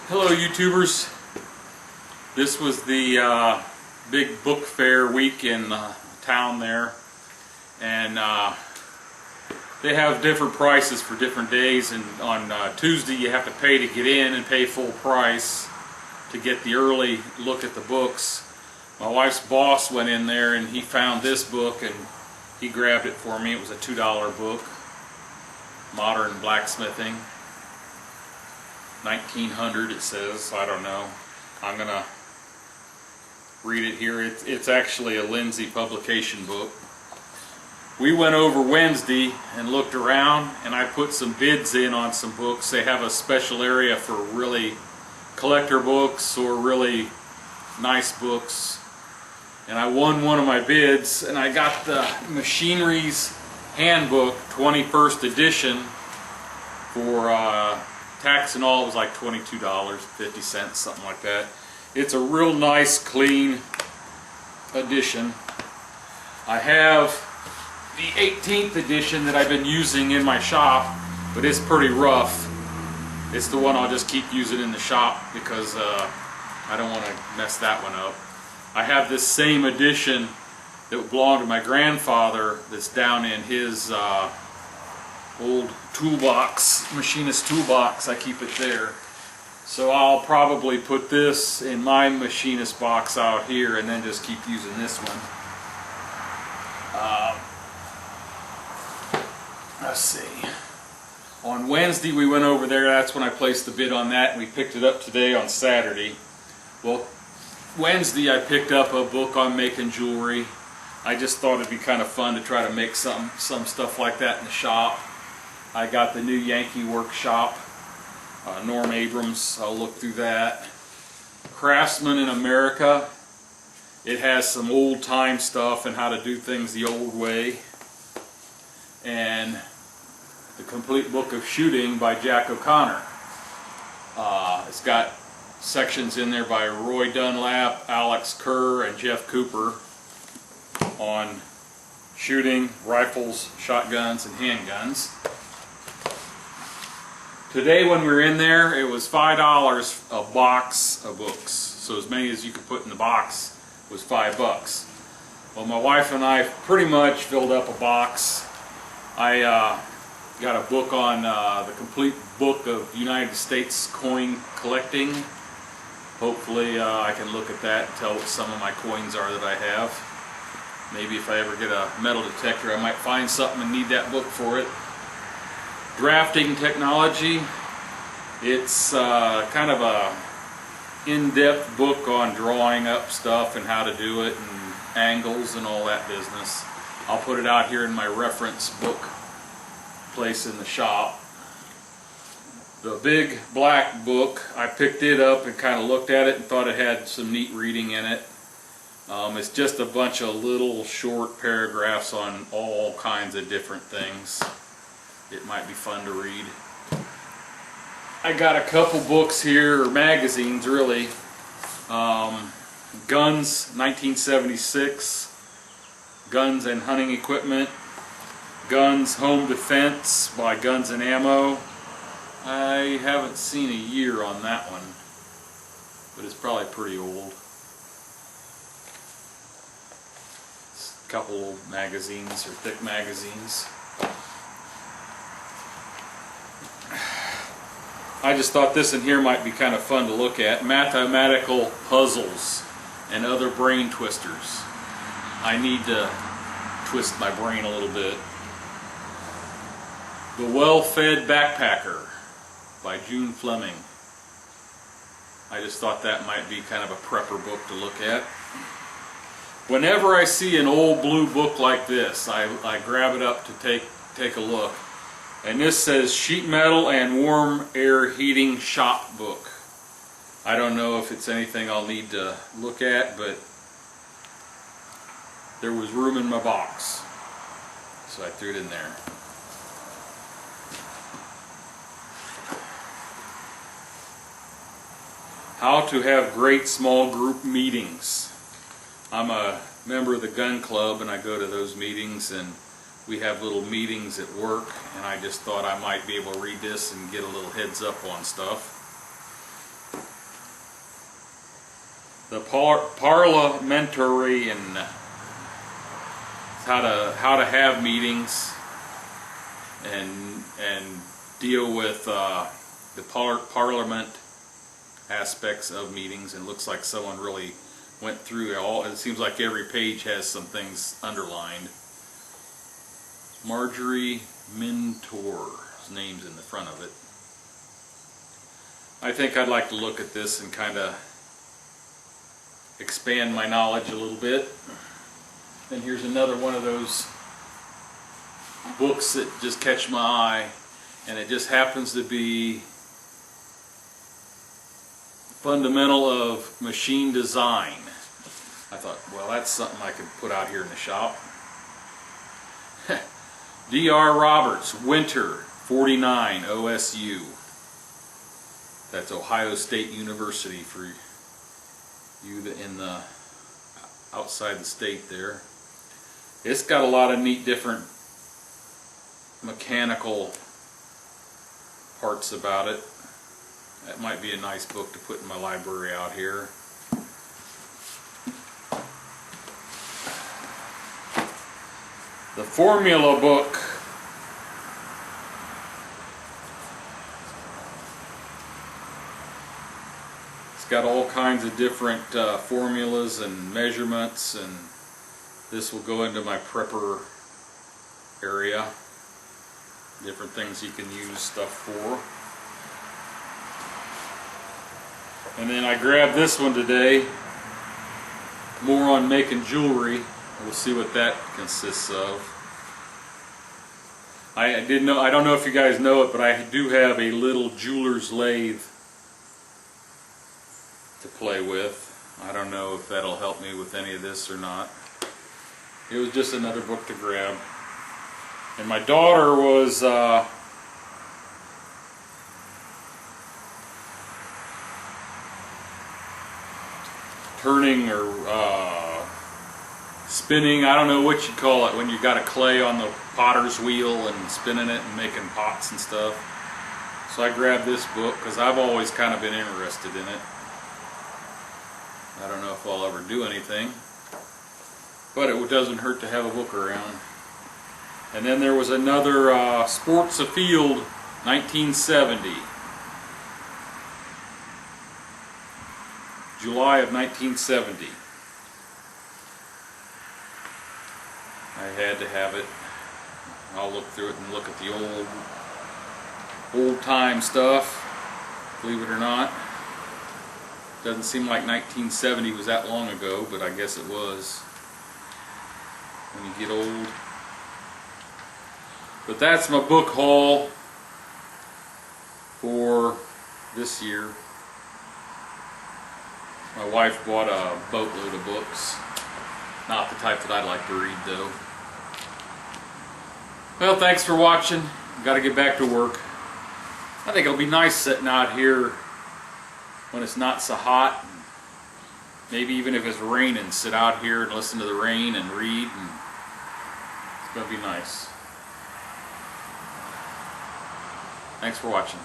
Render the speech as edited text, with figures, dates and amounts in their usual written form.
Hello YouTubers. This was the big book fair week in town there, and they have different prices for different days, and on Tuesday you have to pay to get in and pay full price to get the early look at the books. My wife's boss went in there and he found this book and he grabbed it for me. It was a $2 book, Modern Blacksmithing. 1900 it says. I don't know. I'm gonna read it here. It's actually a Lindsay publication book. We went over Wednesday and looked around, and I put some bids in on some books. They have a special area for really collector books or really nice books, and I won one of my bids, and I got the Machinery's Handbook 21st edition for tax and all. It was like $22.50, something like that. It's a real nice, clean edition. I have the 18th edition that I've been using in my shop, but it's pretty rough. It's the one I'll just keep using in the shop because I don't want to mess that one up. I have this same edition that belonged to my grandfather that's down in his old toolbox, machinist toolbox. I keep it there. So I'll probably put this in my machinist box out here and then just keep using this one. Let's see. On Wednesday we went over there. That's when I placed the bid on that, and we picked it up today on Saturday. Well, Wednesday I picked up a book on making jewelry. I just thought it'd be kind of fun to try to make some stuff like that in the shop. I got the new Yankee Workshop, Norm Abrams. I'll look through that. Craftsman in America. It has some old time stuff and how to do things the old way. And the Complete Book of Shooting by Jack O'Connor. It's got sections in there by Roy Dunlap, Alex Kerr, and Jeff Cooper on shooting, rifles, shotguns, and handguns. Today when we were in there, it was $5 a box of books. So as many as you could put in the box was $5. Well, my wife and I pretty much filled up a box. I got a book on the Complete Book of United States Coin Collecting. Hopefully I can look at that and tell what some of my coins are that I have. Maybe if I ever get a metal detector I might find something and need that book for it. Drafting technology. It's kind of a in-depth book on drawing up stuff and how to do it and angles and all that business. I'll put it out here in my reference book place in the shop. The big black book, I picked it up and kind of looked at it and thought it had some neat reading in it. It's just a bunch of little short paragraphs on all kinds of different things. It might be fun to read. I got a couple books here, or magazines really. Guns, 1976. Guns and Hunting Equipment. Guns Home Defense by Guns and Ammo. I haven't seen a year on that one, but it's probably pretty old. It's a couple old magazines, or thick magazines. I just thought this in here might be kind of fun to look at. Mathematical puzzles and other brain twisters. I need to twist my brain a little bit. The Well-Fed Backpacker by June Fleming. I just thought that might be kind of a prepper book to look at. Whenever I see an old blue book like this, I grab it up to take a look. And this says Sheet Metal and Warm Air Heating Shop Book. I don't know if it's anything I'll need to look at, but there was room in my box, so I threw it in there. How to have great small group meetings. I'm a member of the gun club and I go to those meetings, and we have little meetings at work, and I just thought I might be able to read this and get a little heads up on stuff. the Parlour Mentor and how to have meetings and deal with the parliament aspects of meetings. And looks like someone really went through it all. It seems like every page has some things underlined. Pottery Mentor's name's in the front of it. I think I'd like to look at this and kind of expand my knowledge a little bit. And here's another one of those books that just catch my eye, and it just happens to be Fundamental of Machine Design. I thought, well, that's something I could put out here in the shop. D.R. Roberts, Winter, 49, OSU. That's Ohio State University for you in the outside the state there. It's got a lot of neat different mechanical parts about it. That might be a nice book to put in my library out here. The Formula Book. It's got all kinds of different formulas and measurements, and this will go into my prepper area. Different things you can use stuff for. And then I grabbed this one today, more on making jewelry. We'll see what that consists of. I don't know if you guys know it, but I do have a little jeweler's lathe to play with. I don't know if that'll help me with any of this or not. It was just another book to grab. And my daughter was turning or spinning, I don't know what you call it when you got a clay on the potter's wheel and spinning it and making pots and stuff. So I grabbed this book because I've always kind of been interested in it. I don't know if I'll ever do anything, but it doesn't hurt to have a book around. And then there was another Sports Afield, 1970. July of 1970. I had to have it. I'll look through it and look at the old time stuff, believe it or not. Doesn't seem like 1970 was that long ago, but I guess it was when you get old. But that's my book haul for this year. My wife bought a boatload of books. Not the type that I like to read, though. Well, thanks for watching. Got to get back to work. I think it'll be nice sitting out here when it's not so hot. Maybe even if it's raining, sit out here and listen to the rain and read. And it's going to be nice. Thanks for watching.